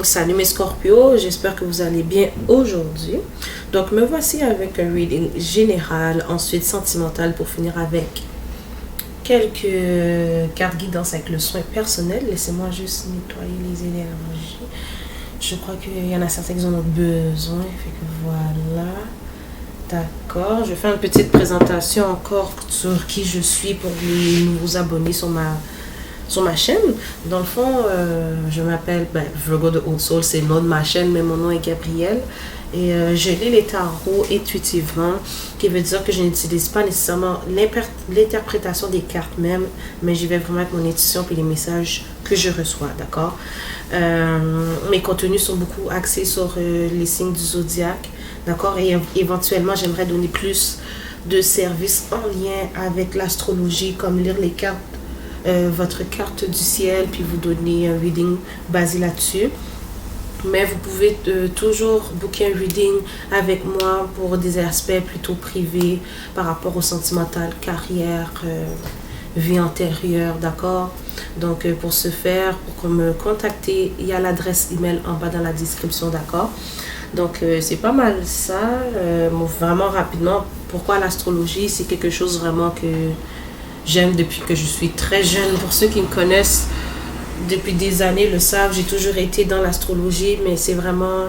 Salut mes Scorpios, j'espère que vous allez bien aujourd'hui. Donc me voici avec un reading général, ensuite sentimental pour finir avec quelques cartes guidance avec le soin personnel. Laissez-moi juste nettoyer les énergies. Je crois qu'il y en a certains qui en ont besoin, fait que voilà. D'accord, je vais faire une petite présentation encore sur qui je suis pour les nouveaux abonnés sur ma chaîne. Dans le fond, je m'appelle Virgo de Old Soul, c'est le nom de ma chaîne, mais mon nom est Gabrielle. Et je lis les tarots intuitivement, qui veut dire que je n'utilise pas nécessairement l'interprétation des cartes même, mais j'y vais vraiment avec mon intuition et les messages que je reçois, d'accord? Mes contenus sont beaucoup axés sur les signes du zodiaque, d'accord? Et éventuellement, j'aimerais donner plus de services en lien avec l'astrologie, comme lire les cartes, votre carte du ciel, puis vous donner un reading basé là-dessus. Mais vous pouvez toujours booker un reading avec moi pour des aspects plutôt privés par rapport au sentimental, carrière, vie antérieure, d'accord? Donc, pour ce faire, pour me contacter, il y a l'adresse email en bas dans la description, d'accord? Donc, c'est pas mal ça. Vraiment rapidement, pourquoi l'astrologie? C'est quelque chose vraiment que j'aime depuis que je suis très jeune. Pour ceux qui me connaissent depuis des années le savent, j'ai toujours été dans l'astrologie, mais c'est vraiment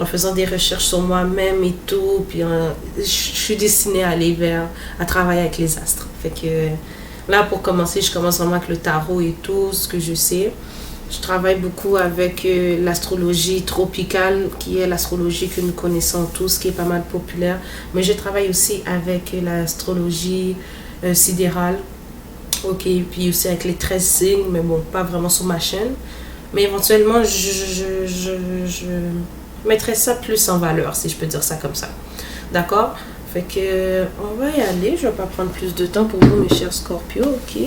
en faisant des recherches sur moi-même et tout, puis je suis destinée à aller à travailler avec les astres. Fait que là, pour commencer, je commence vraiment avec le tarot et tout, ce que je sais. Je travaille beaucoup avec l'astrologie tropicale, qui est l'astrologie que nous connaissons tous, qui est pas mal populaire, mais je travaille aussi avec l'astrologie sidérale. Ok, puis aussi avec les 13 signes, mais bon, pas vraiment sur ma chaîne. Mais éventuellement, je mettrai ça plus en valeur, si je peux dire ça comme ça. D'accord? Fait que, on va y aller. Je vais pas prendre plus de temps pour vous, mes chers Scorpios, ok?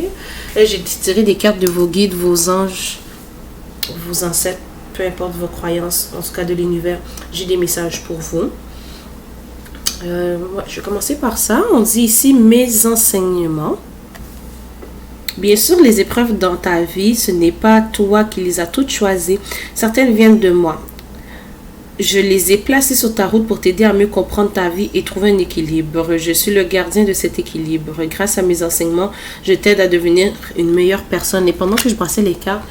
Là, j'ai tiré des cartes de vos guides, vos anges, vos ancêtres, peu importe vos croyances, en tout cas de l'univers. J'ai des messages pour vous. Ouais, je vais commencer par ça. On dit ici mes enseignements. Bien sûr, les épreuves dans ta vie, ce n'est pas toi qui les as toutes choisies. Certaines viennent de moi. Je les ai placées sur ta route pour t'aider à mieux comprendre ta vie et trouver un équilibre. Je suis le gardien de cet équilibre. Grâce à mes enseignements, je t'aide à devenir une meilleure personne. Et pendant que je brassais les cartes,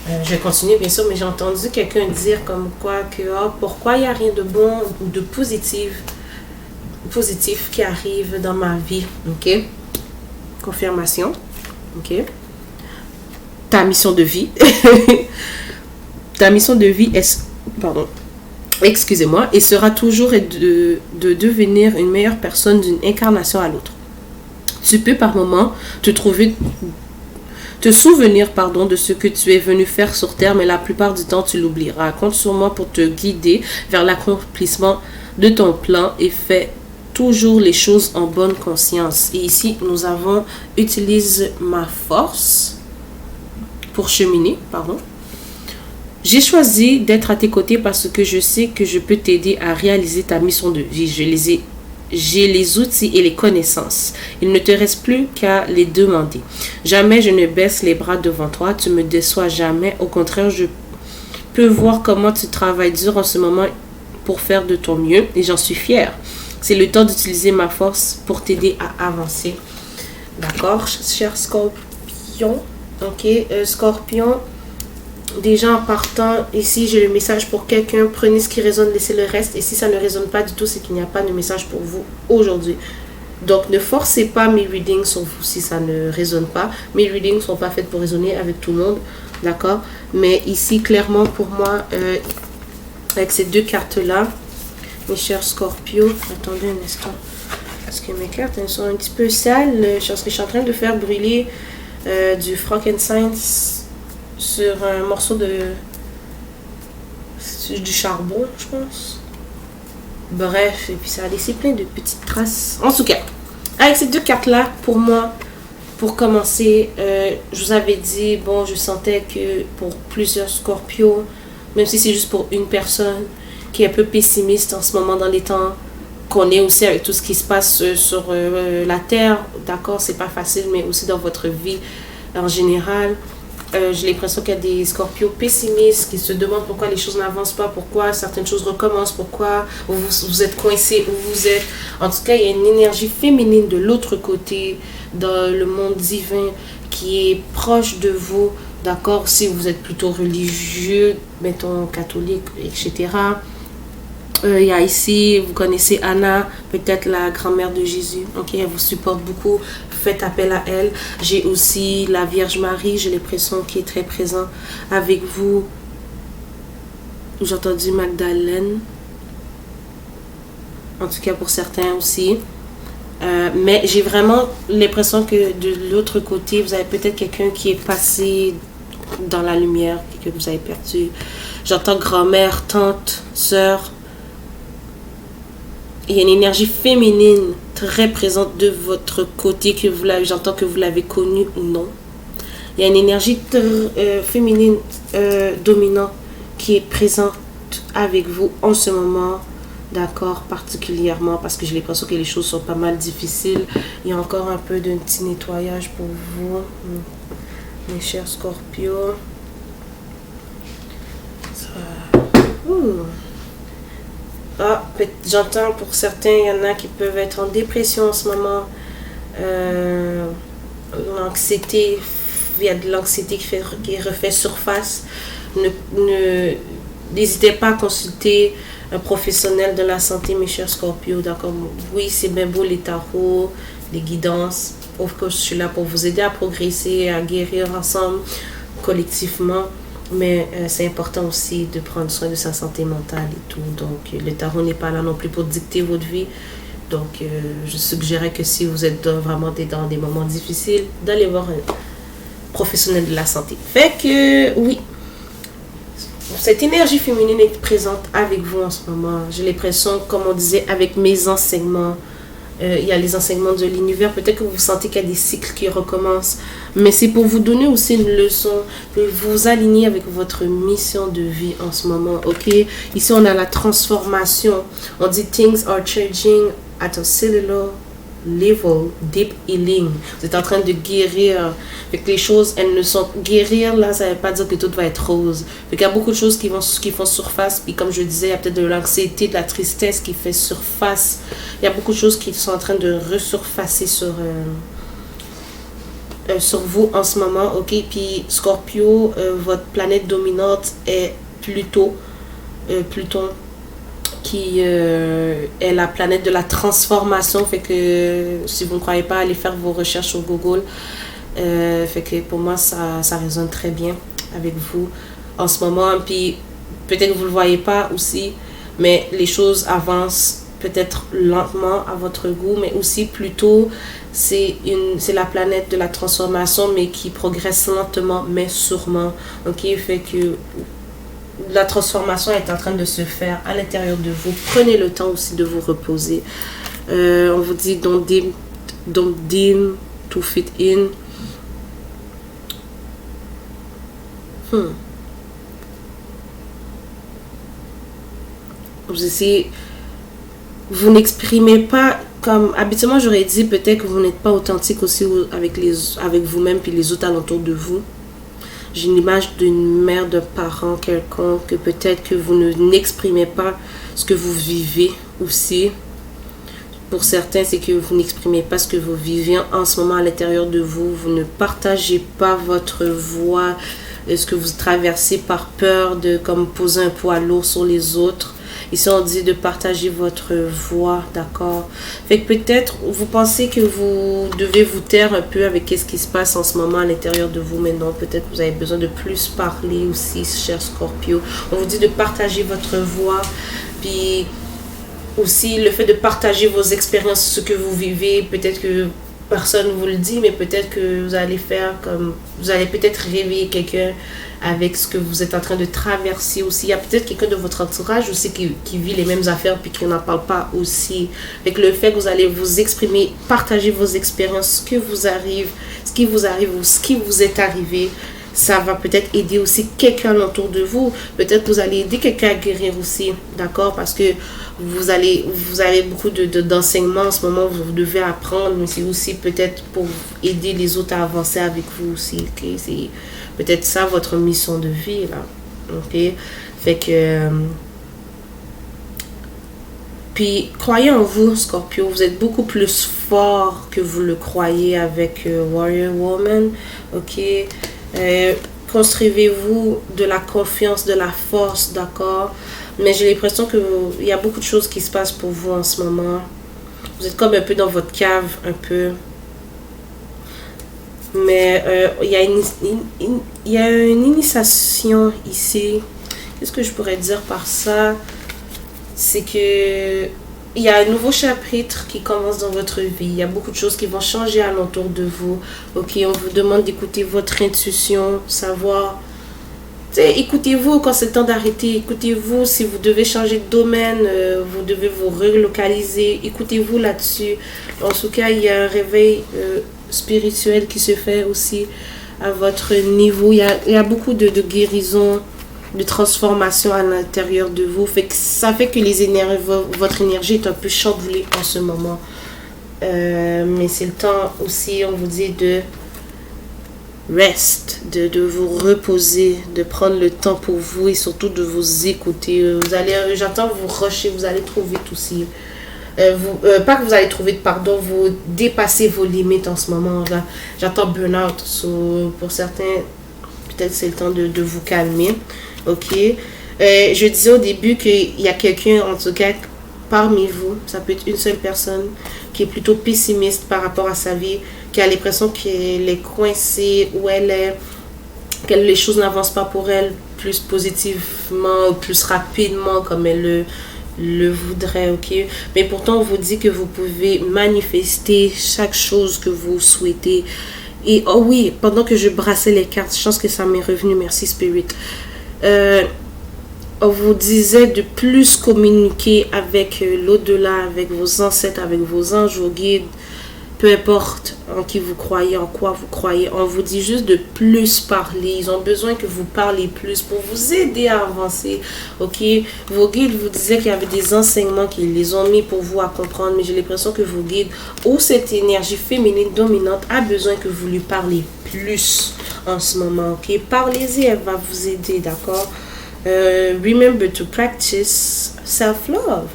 je vais continuer bien sûr, mais j'ai entendu quelqu'un dire comme quoi que pourquoi il n'y a rien de bon ou de positif qui arrive dans ma vie. Ok? Confirmation. Ok, ta mission de vie est, pardon, excusez-moi, et sera toujours de devenir une meilleure personne d'une incarnation à l'autre. Tu peux par moments te souvenir de ce que tu es venu faire sur terre, mais la plupart du temps tu l'oublieras. Compte sur moi pour te guider vers l'accomplissement de ton plan et fais toujours les choses en bonne conscience. Et ici, nous avons utilise ma force pour cheminer, pardon. J'ai choisi d'être à tes côtés parce que je sais que je peux t'aider à réaliser ta mission de vie. J'ai les outils et les connaissances. Il ne te reste plus qu'à les demander. Jamais je ne baisse les bras devant toi. Tu me déçois jamais. Au contraire, je peux voir comment tu travailles dur en ce moment pour faire de ton mieux et j'en suis fière. C'est le temps d'utiliser ma force pour t'aider à avancer. D'accord, cher Scorpion. Ok, Scorpion. Déjà en partant, ici j'ai le message pour quelqu'un. Prenez ce qui résonne, laissez le reste. Et si ça ne résonne pas du tout, c'est qu'il n'y a pas de message pour vous aujourd'hui. Donc ne forcez pas mes readings sur vous si ça ne résonne pas. Mes readings ne sont pas faits pour résonner avec tout le monde. D'accord. Mais ici, clairement, pour moi, avec ces deux cartes-là, mes chers Scorpios, attendez un instant, parce que mes cartes elles sont un petit peu sales. Je suis en train de faire brûler du frankincense sur un morceau du charbon, je pense. Bref, et puis ça a laissé plein de petites traces. En tout cas, avec ces deux cartes-là, pour moi, pour commencer, je vous avais dit, bon, je sentais que pour plusieurs Scorpios, même si c'est juste pour une personne, qui est un peu pessimiste en ce moment dans les temps qu'on est aussi avec tout ce qui se passe sur la terre, d'accord, c'est pas facile, mais aussi dans votre vie en général, J'ai l'impression qu'il y a des Scorpios pessimistes qui se demandent pourquoi les choses n'avancent pas, pourquoi certaines choses recommencent, pourquoi vous êtes coincé, où vous êtes. En tout cas, il y a une énergie féminine de l'autre côté, dans le monde divin, qui est proche de vous. D'accord, si vous êtes plutôt religieux, mettons catholique, etc. Il y a ici, vous connaissez Anna, peut-être la grand-mère de Jésus. Ok, elle vous supporte beaucoup. Faites appel à elle. J'ai aussi la Vierge Marie, j'ai l'impression qui est très présent avec vous. J'ai entendu Magdalène. En tout cas pour certains aussi. Mais j'ai vraiment l'impression que de l'autre côté, vous avez peut-être quelqu'un qui est passé dans la lumière, que vous avez perdu. J'entends grand-mère, tante, sœur. Il y a une énergie féminine très présente de votre côté, que j'entends que vous l'avez connue ou non. Il y a une énergie féminine dominante qui est présente avec vous en ce moment, d'accord, particulièrement parce que j'ai l'impression que les choses sont pas mal difficiles. Il y a encore un peu d'un petit nettoyage pour vous, mes chers Scorpios. Ah, j'entends pour certains, il y en a qui peuvent être en dépression en ce moment. L'anxiété, il y a de l'anxiété qui refait surface. N'hésitez pas à consulter un professionnel de la santé, mes chers Scorpios. D'accord? Oui, c'est bien beau les tarots, les guidances. Of course, je suis là pour vous aider à progresser, à guérir ensemble, collectivement. Mais c'est important aussi de prendre soin de sa santé mentale et tout. Donc, le tarot n'est pas là non plus pour dicter votre vie. Donc, je suggérerais que si vous êtes vraiment dans des moments difficiles, d'aller voir un professionnel de la santé. Fait que, oui, cette énergie féminine est présente avec vous en ce moment. J'ai l'impression, comme on disait, avec mes enseignements, il y a les enseignements de l'univers. Peut-être que vous sentez qu'il y a des cycles qui recommencent. Mais c'est pour vous donner aussi une leçon. Vous aligner avec votre mission de vie en ce moment. Ok? Ici, on a la transformation. On dit things are changing at a cellular level, deep healing. Vous êtes en train de guérir. Fait que les choses, elles ne sont... Guérir, là, ça ne veut pas dire que tout va être rose. Fait qu'il y a beaucoup de choses qui font surface. Puis comme je disais, il y a peut-être de l'anxiété, de la tristesse qui fait surface. Il y a beaucoup de choses qui sont en train de resurfacer sur vous en ce moment. Ok? Puis Scorpio, votre planète dominante est Pluton, qui est la planète de la transformation. Fait que si vous ne croyez pas, allez faire vos recherches sur Google. Fait que pour moi, ça résonne très bien avec vous en ce moment. Puis peut-être que vous ne le voyez pas aussi, mais les choses avancent peut-être lentement à votre goût, mais aussi plutôt c'est la planète de la transformation, mais qui progresse lentement mais sûrement. Ok? Fait que la transformation est en train de se faire à l'intérieur de vous. Prenez le temps aussi de vous reposer. On vous dit don't dim to fit in. Vous essayez, vous n'exprimez pas comme habituellement. J'aurais dit peut-être que vous n'êtes pas authentique aussi avec vous-même puis les autres alentours de vous. J'ai une image d'une mère, d'un parent quelconque, que peut-être que vous n'exprimez pas ce que vous vivez aussi. Pour certains, c'est que vous n'exprimez pas ce que vous vivez en ce moment à l'intérieur de vous. Vous ne partagez pas votre voix, ce que vous traversez par peur de comme poser un poids lourd sur les autres. Ici, on dit de partager votre voix, d'accord? Fait que peut-être, vous pensez que vous devez vous taire un peu avec ce qui se passe en ce moment à l'intérieur de vous, mais non, peut-être que vous avez besoin de plus parler aussi, cher Scorpio. On vous dit de partager votre voix, puis aussi le fait de partager vos expériences, ce que vous vivez. Peut-être que personne ne vous le dit, mais peut-être que vous allez faire comme... Vous allez peut-être réveiller quelqu'un avec ce que vous êtes en train de traverser aussi. Il y a peut-être quelqu'un de votre entourage aussi qui vit les mêmes affaires puis qui n'en parle pas aussi. Avec le fait que vous allez vous exprimer, partager vos expériences, ce qui vous arrive ou ce qui vous est arrivé, ça va peut-être aider aussi quelqu'un autour de vous. Peut-être que vous allez aider quelqu'un à guérir aussi, d'accord? Parce que vous avez beaucoup d'enseignements en ce moment, vous devez apprendre, mais c'est aussi peut-être pour aider les autres à avancer avec vous aussi. Okay? peut-être ça votre mission de vie là. Ok, fait que puis croyez en vous, Scorpio, vous êtes beaucoup plus fort que vous le croyez avec Warrior Woman. Ok, construisez-vous de la confiance, de la force, d'accord, mais j'ai l'impression que il y a beaucoup de choses qui se passent pour vous en ce moment. Vous êtes comme un peu dans votre cave, un peu. Mais il y a une initiation ici. Qu'est-ce que je pourrais dire par ça? C'est que il y a un nouveau chapitre qui commence dans votre vie. Il y a beaucoup de choses qui vont changer alentour de vous. Ok, on vous demande d'écouter votre intuition, savoir. Écoutez-vous quand c'est le temps d'arrêter. Écoutez-vous si vous devez changer de domaine, vous devez vous relocaliser. Écoutez-vous là-dessus. En tout cas, il y a un réveil spirituel qui se fait aussi à votre niveau. Il y a beaucoup de guérison, de transformation à l'intérieur de vous. Ça fait que votre énergie est un peu chamboulée en ce moment. Mais c'est le temps aussi, on vous dit, de rest, de vous reposer, de prendre le temps pour vous et surtout de vous écouter. J'entends vous rusher, vous allez trop vite aussi. Pas que vous allez trouver, pardon, vous dépassez vos limites en ce moment là. J'entends burn-out. Pour certains, peut-être c'est le temps de vous calmer. Ok. Je disais au début qu'il y a quelqu'un, en tout cas, parmi vous, ça peut être une seule personne, qui est plutôt pessimiste par rapport à sa vie, qui a l'impression qu'elle est coincée ou que les choses n'avancent pas pour elle plus positivement ou plus rapidement comme elle le voudrait, ok? Mais pourtant, on vous dit que vous pouvez manifester chaque chose que vous souhaitez. Et oh oui, pendant que je brassais les cartes, je pense que ça m'est revenu, merci Spirit. On vous disait de plus communiquer avec l'au-delà, avec vos ancêtres, avec vos anges, vos guides, peu importe en qui vous croyez, en quoi vous croyez. On vous dit juste de plus parler. Ils ont besoin que vous parlez plus pour vous aider à avancer. Ok, vos guides vous disaient qu'il y avait des enseignements qu'ils les ont mis pour vous à comprendre, mais j'ai l'impression que vos guides ou cette énergie féminine dominante a besoin que vous lui parlez plus en ce moment. Ok, parlez-y, elle va vous aider, d'accord? Remember to practice self-love.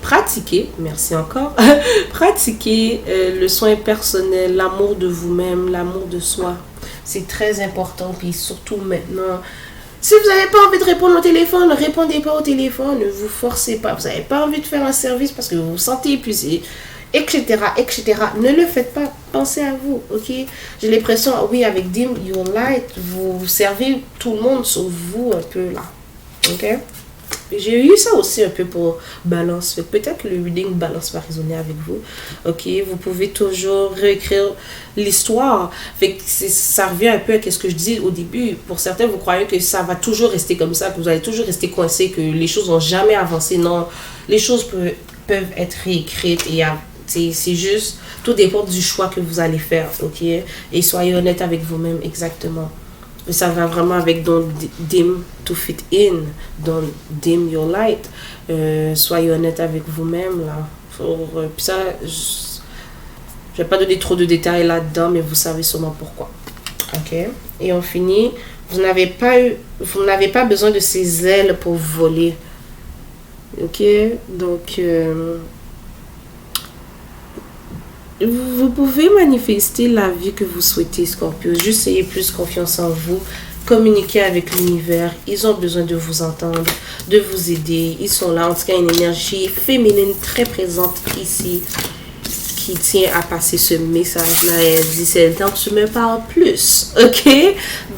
Pratiquer, merci encore, pratiquer le soin personnel, l'amour de vous-même, l'amour de soi. C'est très important, puis surtout maintenant. Si vous n'avez pas envie de répondre au téléphone, ne répondez pas au téléphone, ne vous forcez pas. Vous n'avez pas envie de faire un service parce que vous vous sentez épuisé, etc., etc. Ne le faites pas. Pensez à vous, ok? J'ai l'impression, oui, avec Dim Your Light, vous servez tout le monde sauf vous un peu là, ok? J'ai eu ça aussi un peu pour Balance. Peut-être que le reading Balance va résonner avec vous. Ok, vous pouvez toujours réécrire l'histoire. Ça revient un peu à ce que je dis au début. Pour certains, vous croyez que ça va toujours rester comme ça, que vous allez toujours rester coincé, que les choses vont jamais avancer. Non, les choses peuvent être réécrites et c'est juste, tout dépend du choix que vous allez faire, ok? Et soyez honnête avec vous-même, exactement. Ça va vraiment avec Don't dim to fit in, Don't dim your light. Soyez honnête avec vous-même là. Puis ça, je vais pas donner trop de détails là-dedans, mais vous savez sûrement pourquoi. Ok. Et on finit. Vous n'avez pas besoin de ces ailes pour voler. Ok. Donc vous pouvez manifester la vie que vous souhaitez, Scorpio. Juste ayez plus confiance en vous. Communiquez avec l'univers. Ils ont besoin de vous entendre, de vous aider. Ils sont là. En tout cas, une énergie féminine très présente ici qui tient à passer ce message-là. Elle dit, c'est le temps que tu me parles plus. Ok?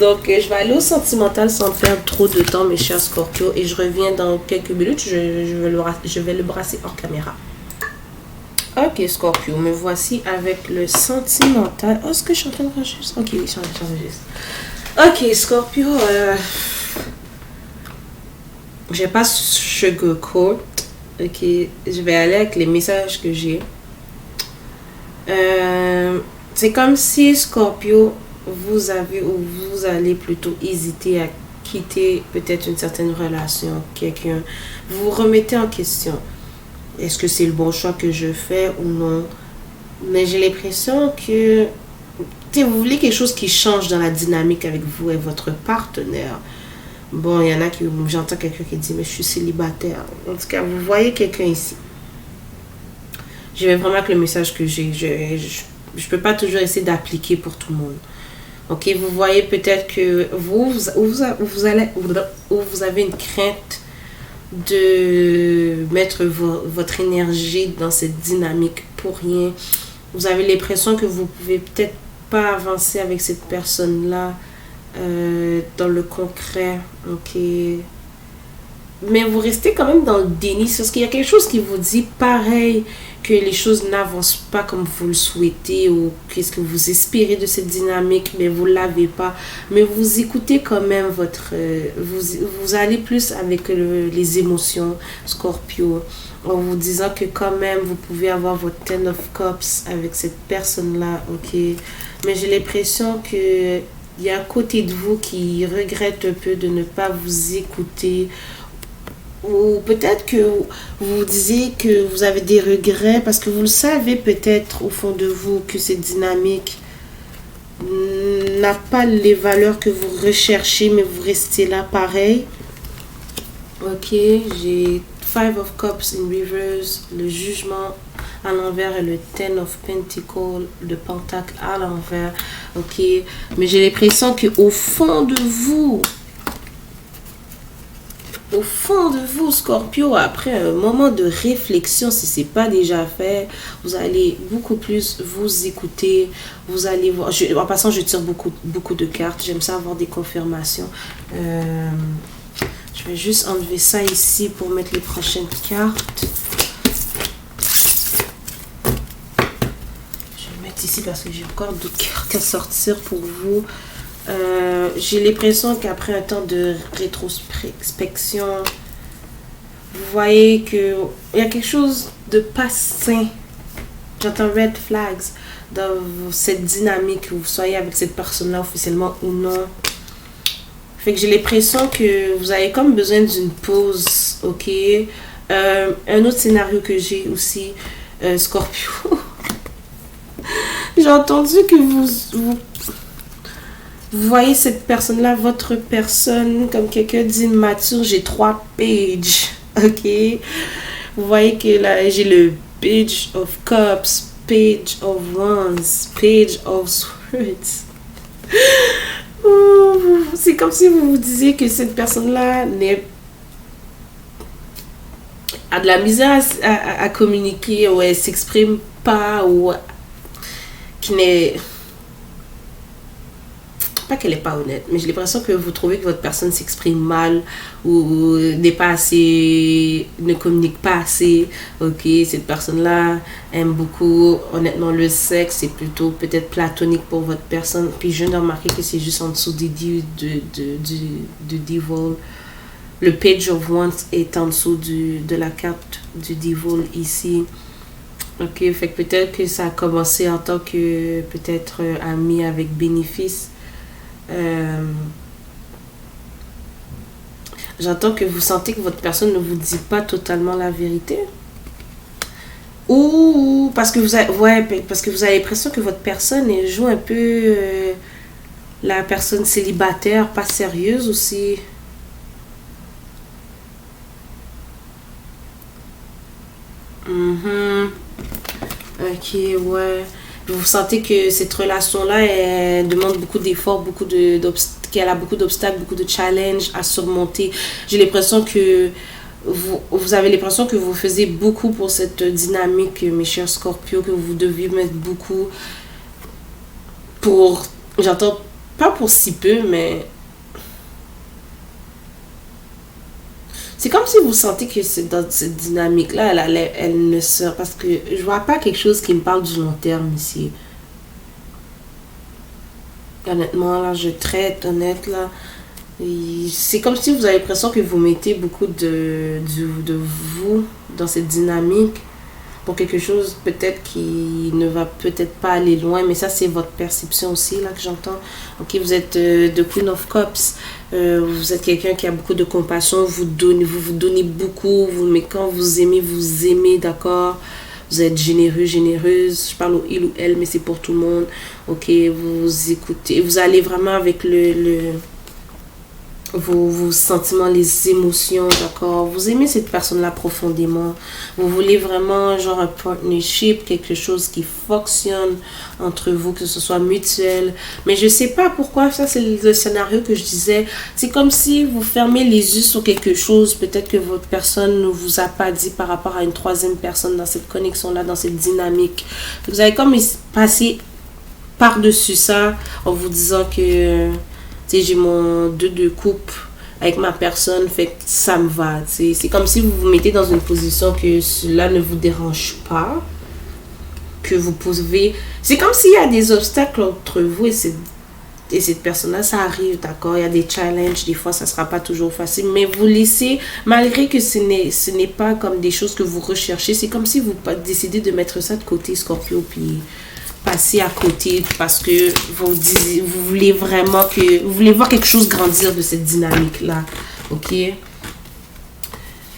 Donc, je vais aller au sentimental sans perdre trop de temps, mes chers Scorpio. Et je reviens dans quelques minutes. Je vais le brasser hors caméra. Ok, Scorpio, me voici avec le sentimental. Oh, est-ce que je suis en train d'enregistrer? Ok, oui, j'enregistre. Ok, Scorpio, je vais pas sugarcoat. Ok, je vais aller avec les messages que j'ai. C'est comme si, Scorpio, vous allez plutôt hésiter à quitter peut-être une certaine relation, quelqu'un. Vous vous remettez en question. est-ce que c'est le bon choix que je fais ou non. Mais j'ai l'impression que vous voulez quelque chose qui change dans la dynamique avec vous et votre partenaire. Bon, il y en a qui, j'entends quelqu'un qui dit, mais je suis célibataire. En tout cas, vous voyez quelqu'un ici. Je vais vraiment que le message que j'ai, je peux pas toujours essayer d'appliquer pour tout le monde. Ok, vous voyez peut-être que vous avez une crainte de mettre votre énergie dans cette dynamique pour rien. Vous avez l'impression que vous pouvez peut-être pas avancer avec cette personne-là dans le concret, ok. Mais vous restez quand même dans le déni, parce qu'il y a quelque chose qui vous dit pareil, que les choses n'avancent pas comme vous le souhaitez ou qu'est-ce que vous espérez de cette dynamique, mais vous ne l'avez pas. Mais vous écoutez quand même vous allez plus avec les émotions, Scorpio, en vous disant que quand même vous pouvez avoir votre Ten of Cups avec cette personne-là, ok. Mais j'ai l'impression que il y a un côté de vous qui regrette un peu de ne pas vous écouter. Ou peut-être que vous disiez que vous avez des regrets parce que vous le savez peut-être au fond de vous que cette dynamique n'a pas les valeurs que vous recherchez, mais vous restez là pareil. Ok, j'ai Five of Cups in reverse, le jugement à l'envers et le Ten of Pentacles, le pentacle à l'envers. Ok, mais j'ai l'impression qu'au fond de vous, Scorpio, après un moment de réflexion, si ce n'est pas déjà fait, vous allez beaucoup plus vous écouter. Vous allez voir. En passant, je tire beaucoup de cartes. J'aime ça avoir des confirmations. Je vais juste enlever ça ici pour mettre les prochaines cartes. Je vais mettre ici parce que j'ai encore d'autres cartes à sortir pour vous. J'ai l'impression qu'après un temps de rétrospection, vous voyez qu'il y a quelque chose de pas sain. J'entends red flags dans cette dynamique, que vous soyez avec cette personne-là officiellement ou non. Fait que j'ai l'impression que vous avez comme besoin d'une pause, ok? Un autre scénario que j'ai aussi, Scorpio. J'ai entendu que vous voyez cette personne-là, votre personne, comme quelqu'un d'immature. J'ai 3 pages, ok? Vous voyez que là, j'ai le Page of Cups, Page of Wands, Page of Swords. C'est comme si vous vous disiez que cette personne-là a de la misère à communiquer, ou elle s'exprime pas, ou qui n'est... Pas qu'elle n'est pas honnête, mais j'ai l'impression que vous trouvez que votre personne s'exprime mal ou n'est pas assez, ne communique pas assez. Ok, cette personne-là aime beaucoup, honnêtement, le sexe, c'est plutôt peut-être platonique pour votre personne. Puis je viens de remarquer que c'est juste en dessous des du Devil. Le Page of Wands est en dessous de la carte du Devil ici. Ok, fait que peut-être que ça a commencé en tant que peut-être ami avec bénéfice. J'entends que vous sentez que votre personne ne vous dit pas totalement la vérité, ou parce que vous avez l'impression que votre personne joue un peu la personne célibataire, pas sérieuse aussi. Ok, ouais. Vous sentez que cette relation-là, elle demande beaucoup d'efforts, qu'elle a beaucoup d'obstacles, beaucoup de challenges à surmonter. J'ai l'impression que vous avez l'impression que vous faisiez beaucoup pour cette dynamique, mes chers Scorpios, que vous deviez mettre beaucoup pour... J'entends pas pour si peu, mais... C'est comme si vous sentez que c'est dans cette dynamique-là, elle ne sort. Parce que je vois pas quelque chose qui me parle du long terme ici. Honnêtement, là, je traite honnête, là. C'est comme si vous avez l'impression que vous mettez beaucoup de vous dans cette dynamique. pour quelque chose peut-être qui ne va peut-être pas aller loin, mais ça c'est votre perception aussi là que j'entends. Ok, vous êtes de Queen of Cups, vous êtes quelqu'un qui a beaucoup de compassion, vous donnez beaucoup, mais quand vous aimez, d'accord. Vous êtes généreux, généreuse. Je parle au il ou elle, mais c'est pour tout le monde. Ok, vous écoutez. Vous allez vraiment avec vos sentiments, les émotions, d'accord. Vous aimez cette personne-là profondément. Vous voulez vraiment genre un partnership, quelque chose qui fonctionne entre vous, que ce soit mutuel. Mais je sais pas pourquoi, ça c'est le scénario que je disais. C'est comme si vous fermez les yeux sur quelque chose, peut-être que votre personne ne vous a pas dit par rapport à une troisième personne dans cette connexion-là, dans cette dynamique. Vous avez comme passé par-dessus ça en vous disant que j'ai mon 2 de coupe avec ma personne, fait que ça me va. C'est comme si vous vous mettez dans une position que cela ne vous dérange pas, que vous pouvez... C'est comme s'il y a des obstacles entre vous et cette personne-là, ça arrive, d'accord? Il y a des challenges, des fois ça ne sera pas toujours facile, mais vous laissez, malgré que ce n'est pas comme des choses que vous recherchez, c'est comme si vous décidez de mettre ça de côté, Scorpio, puis passer à côté parce que vous voulez vraiment vous voulez voir quelque chose grandir de cette dynamique là, ok.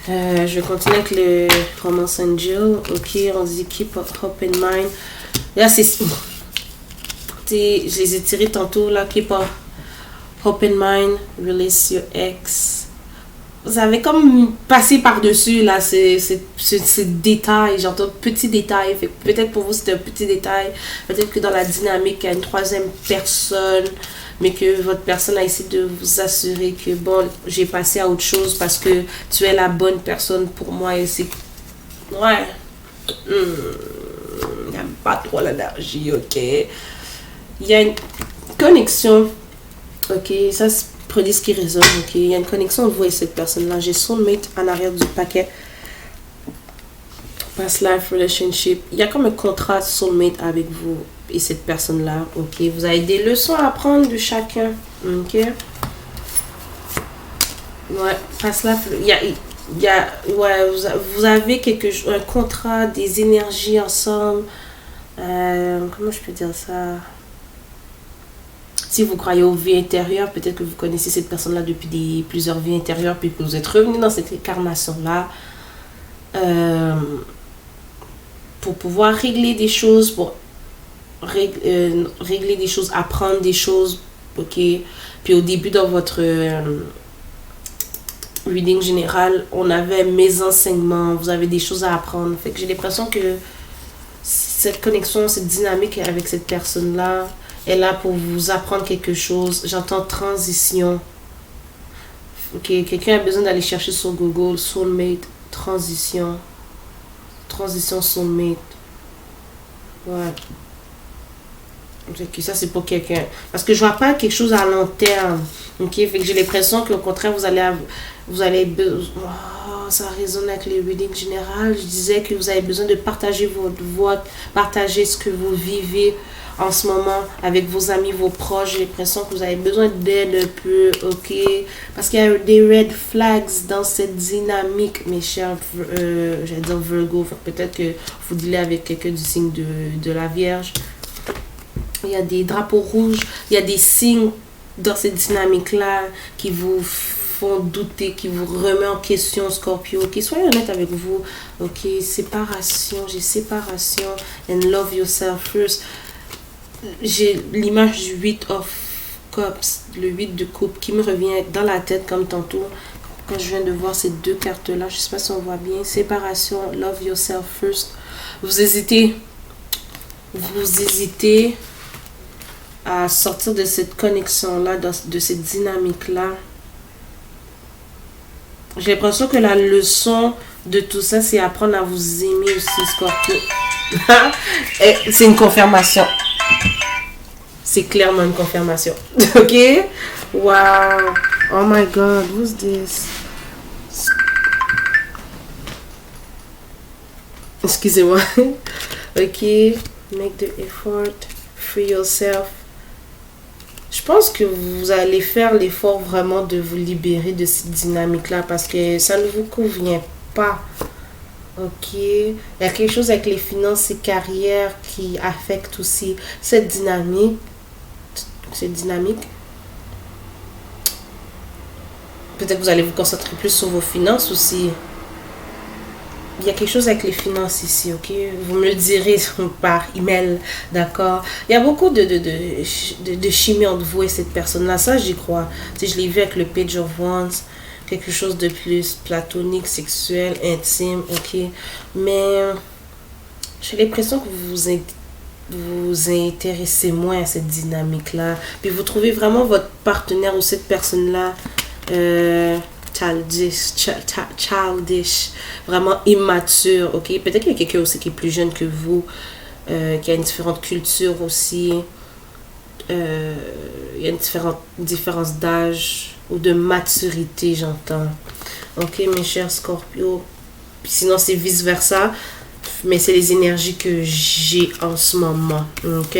Je vais continuer avec le Romance Angel, ok. On dit keep open mind, là je les ai tirés tantôt là. Keep open mind, release your ex. Vous avez comme passé par-dessus là ces détails, j'entends petits détails. Peut-être pour vous c'était un petit détail, peut-être que dans la dynamique il y a une troisième personne, mais que votre personne a essayé de vous assurer que bon, j'ai passé à autre chose parce que tu es la bonne personne pour moi. Et c'est ouais, j'aime pas trop l'énergie, ok. Il y a une connexion, ok, ça prenez ce qui résonne, ok. Il y a une connexion entre vous et cette personne-là. J'ai soulmate en arrière du paquet. Past life relationship. Il y a comme un contrat soulmate avec vous et cette personne-là, ok. Vous avez des leçons à apprendre de chacun, ok. Ouais, past life. Ouais, vous avez un contrat, des énergies ensemble. Comment je peux dire ça? Si vous croyez aux vies intérieures, peut-être que vous connaissez cette personne-là depuis plusieurs vies intérieures, puis que vous êtes revenu dans cette incarnation-là pour pouvoir régler des choses, pour régler des choses, apprendre des choses, ok. Puis au début, dans votre reading général, on avait mes enseignements, vous avez des choses à apprendre. Fait que j'ai l'impression que cette connexion, cette dynamique avec cette personne-là est là pour vous apprendre quelque chose. J'entends transition. Ok, quelqu'un a besoin d'aller chercher sur Google soulmate, transition soulmate. Ouais. Ok, ça c'est pour quelqu'un. Parce que je vois pas quelque chose à long terme. Ok, fait que j'ai l'impression qu'au contraire vous allez oh, ça résonne avec les readings générales. Je disais que vous avez besoin de partager votre voix, partager ce que vous vivez en ce moment avec vos amis, vos proches. J'ai l'impression que vous avez besoin d'aide un peu, ok. Parce qu'il y a des red flags dans cette dynamique, mes chers, j'allais dire Virgo. Peut-être que vous dealez avec quelqu'un du signe de la Vierge. Il y a des drapeaux rouges, il y a des signes dans cette dynamique-là qui vous font douter, qui vous remet en question, Scorpio. Ok, soyez honnête avec vous. Ok, séparation, j'ai séparation. And love yourself first. J'ai l'image du 8 of Cups, le 8 de coupe qui me revient dans la tête comme tantôt quand je viens de voir ces deux cartes-là. Je sais pas si on voit bien. Séparation, love yourself first. Vous hésitez à sortir de cette connexion-là, de cette dynamique-là. J'ai l'impression que la leçon de tout ça, c'est apprendre à vous aimer aussi, Scorpio. C'est une confirmation. C'est clairement une confirmation. Ok? Wow. Oh my God. Who's this? Excusez-moi. Ok. Make the effort. Free yourself. Je pense que vous allez faire l'effort vraiment de vous libérer de cette dynamique-là parce que ça ne vous convient pas. Ok. Il y a quelque chose avec les finances et carrières qui affecte aussi cette dynamique. Cette dynamique. Peut-être que vous allez vous concentrer plus sur vos finances aussi. Il y a quelque chose avec les finances ici, ok? Vous me le direz par email, d'accord? Il y a beaucoup de chimie entre vous et cette personne-là. Ça, j'y crois. Tu sais, je l'ai vu avec le Page of Wands. Quelque chose de plus platonique, sexuel, intime, ok? Mais j'ai l'impression que vous intéressez moins à cette dynamique-là. Puis vous trouvez vraiment votre partenaire ou cette personne-là childish, vraiment immature, ok? Peut-être qu'il y a quelqu'un aussi qui est plus jeune que vous, qui a une différente culture aussi, il y a une différence d'âge ou de maturité, j'entends. Ok, mes chers Scorpio. Puis sinon, c'est vice-versa, mais c'est les énergies que j'ai en ce moment, ok?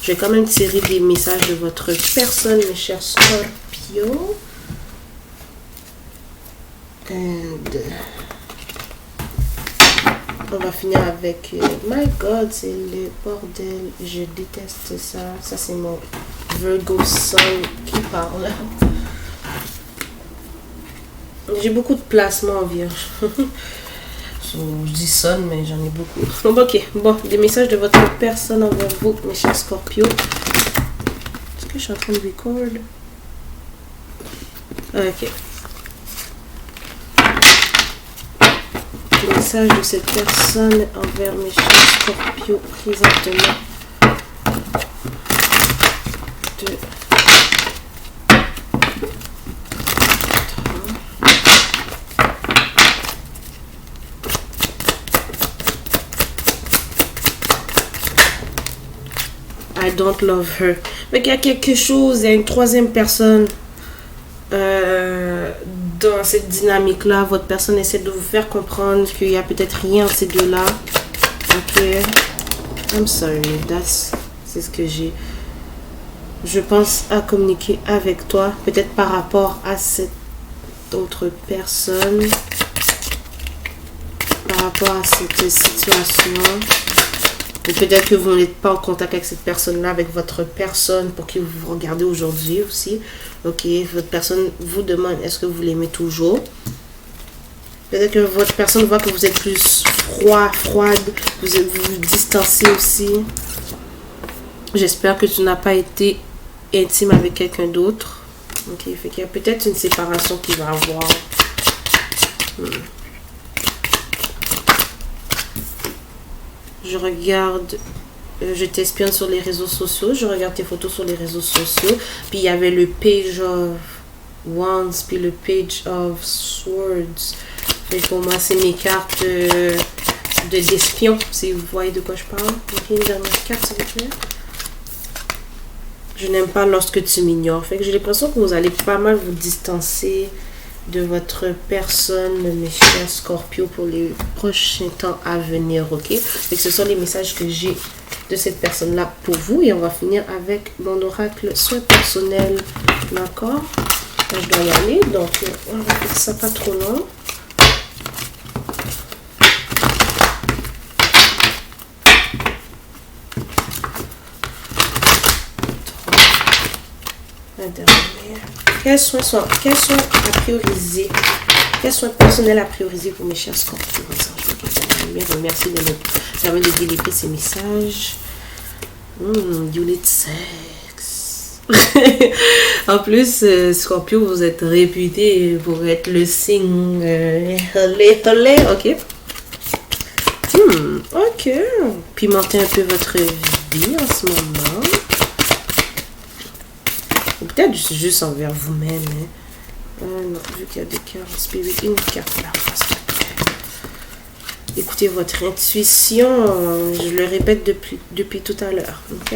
Je vais quand même tirer des messages de votre personne, mes chers Scorpio. On va finir avec my god, c'est le bordel, je déteste ça. Ça, c'est mon Virgo Sun qui parle. J'ai beaucoup de placements en vierge. Je dis Sun, mais j'en ai beaucoup. Ok, bon, des messages de votre personne envers vous, mes chers Scorpio. Est-ce que je suis en train de record? Ok. Le message de cette personne envers mes chers Scorpio présentement. I don't love her. Mais il y a quelque chose, il y a une troisième personne dans cette dynamique-là. Votre personne essaie de vous faire comprendre qu'il y a peut-être rien entre ces deux-là. Ok. I'm sorry, c'est ce que j'ai. Je pense à communiquer avec toi, peut-être par rapport à cette autre personne, par rapport à cette situation. Et peut-être que vous n'êtes pas en contact avec cette personne-là, avec votre personne pour qui vous regardez aujourd'hui aussi. Ok, votre personne vous demande est-ce que vous l'aimez toujours. Peut-être que votre personne voit que vous êtes plus froide, vous vous distancez aussi. J'espère que tu n'as pas été intime avec quelqu'un d'autre. Ok, fait qu'il y a peut-être une séparation qui va avoir. Je regarde, je t'espionne sur les réseaux sociaux, je regarde tes photos sur les réseaux sociaux. Puis il y avait le Page of Wands, puis le Page of Swords. Et pour moi, c'est mes cartes d'espion, si vous voyez de quoi je parle. Ok, une dernière carte, s'il vous plaît. Je n'aime pas lorsque tu m'ignores. Fait que j'ai l'impression que vous allez pas mal vous distancer de votre personne, mes chers Scorpio, pour les prochains temps à venir, ok? Et ce sont les messages que j'ai de cette personne-là pour vous. Et on va finir avec mon oracle souhait personnel, d'accord? Je dois y aller, donc on va faire ça pas trop long. La dernière. Quels soins à prioriser? Quels soins personnels à prioriser pour mes chers Scorpions? Je remercie de me permettre de délivrer ces messages. You need sex. En plus, Scorpio, vous êtes réputé pour être le signe ok? Ok. Pimentez un peu votre vie en ce moment. Peut-être juste envers vous-même. Hein. Non, vu qu'il y a des cartes spirit, une carte là. Écoutez votre intuition. Je le répète depuis tout à l'heure. Ok?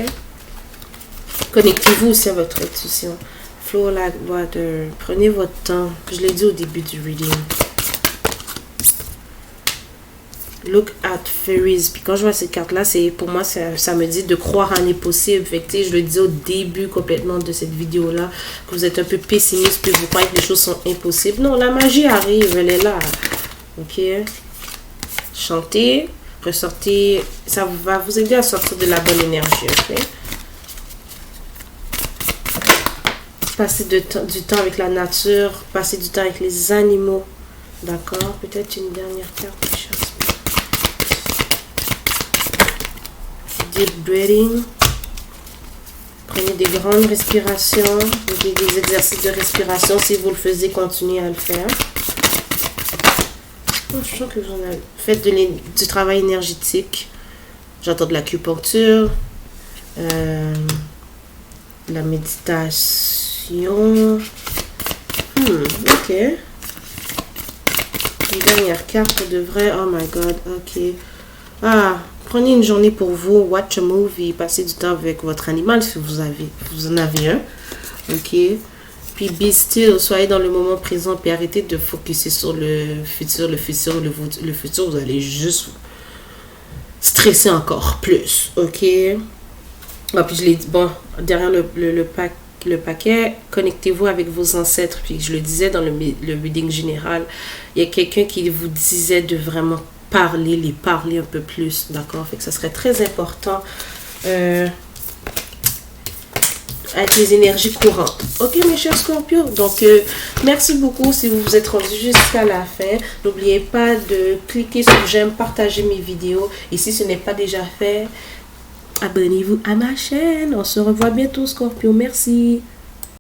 Connectez-vous aussi à votre intuition. Flow like water. Prenez votre temps. Je l'ai dit au début du reading. Look at fairies. Puis quand je vois cette carte-là, c'est pour moi, ça me dit de croire en l'impossible. Fait que, je le dis au début complètement de cette vidéo-là, que vous êtes un peu pessimiste, puis vous croyez que les choses sont impossibles. Non, la magie arrive, elle est là. Ok? chantez, ressortez, ça va vous aider à sortir de la bonne énergie, ok? Passer du temps avec la nature, passer du temps avec les animaux, d'accord? Peut-être une dernière carte. Deep breathing. Prenez des grandes respirations, des exercices de respiration. Si vous le faisiez, continuez à le faire. Je sens que vous en avez fait du travail énergétique. J'entends de l'acupuncture, la méditation. Ok. Une dernière carte devrait. Oh my god, ok. Ah, prenez une journée pour vous, watch a movie, passez du temps avec votre animal si vous en avez un. Ok. Puis be still, soyez dans le moment présent, puis arrêtez de focuser sur le futur. Le futur, vous allez juste stresser encore plus. Ok. Ah, puis je l'ai dit, bon, derrière le paquet, connectez-vous avec vos ancêtres. Puis je le disais dans le reading général, il y a quelqu'un qui vous disait de vraiment les parler un peu plus, d'accord? Fait que ça serait très important avec les énergies courantes. Ok, mes chers Scorpios? Donc, merci beaucoup si vous vous êtes rendu jusqu'à la fin. N'oubliez pas de cliquer sur j'aime, partager mes vidéos. Et si ce n'est pas déjà fait, abonnez-vous à ma chaîne. On se revoit bientôt, Scorpio. Merci.